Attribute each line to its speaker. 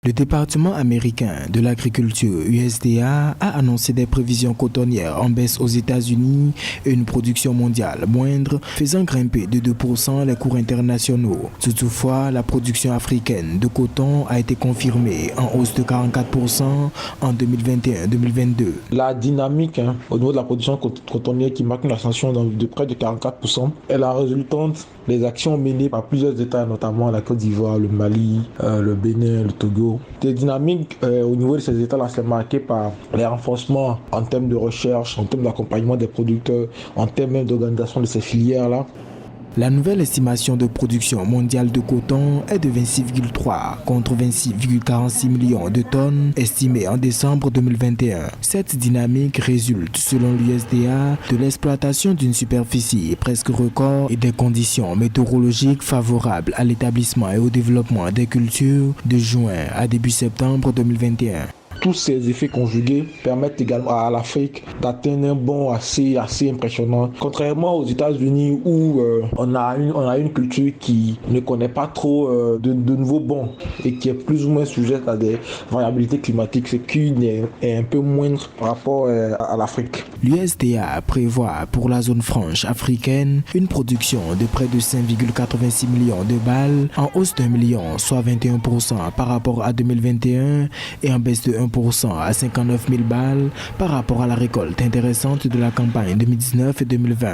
Speaker 1: Le département américain de l'agriculture USDA a annoncé des prévisions cotonnières en baisse aux États-Unis et une production mondiale moindre, faisant grimper de 2% les cours internationaux. Toutefois, la production africaine de coton a été confirmée en hausse de 44% en 2021-2022.
Speaker 2: La dynamique au niveau de la production cotonnière qui marque une ascension de près de 44% est la résultante des actions menées par plusieurs États, notamment la Côte d'Ivoire, le Mali, le Bénin, le Togo. Des dynamiques au niveau de ces États-là, c'est marqué par les renforcements en termes de recherche, en termes d'accompagnement des producteurs, en termes même d'organisation de ces filières-là.
Speaker 1: La nouvelle estimation de production mondiale de coton est de 26,3 contre 26,46 millions de tonnes estimées en décembre 2021. Cette dynamique résulte, selon l'USDA, de l'exploitation d'une superficie presque record et des conditions météorologiques favorables à l'établissement et au développement des cultures de juin à début septembre 2021.
Speaker 2: Tous ces effets conjugués permettent également à l'Afrique d'atteindre un bond assez impressionnant. Contrairement aux États-Unis où on a une culture qui ne connaît pas trop de nouveaux bonds et qui est plus ou moins sujette à des variabilités climatiques, ce qui est un peu moindre par rapport à l'Afrique.
Speaker 1: L'USDA prévoit pour la zone franche africaine une production de près de 5,86 millions de balles, en hausse d'1 million, soit 21% par rapport à 2021 et en baisse de 1% à 59 000 balles par rapport à la récolte intéressante de la campagne 2019 et 2020.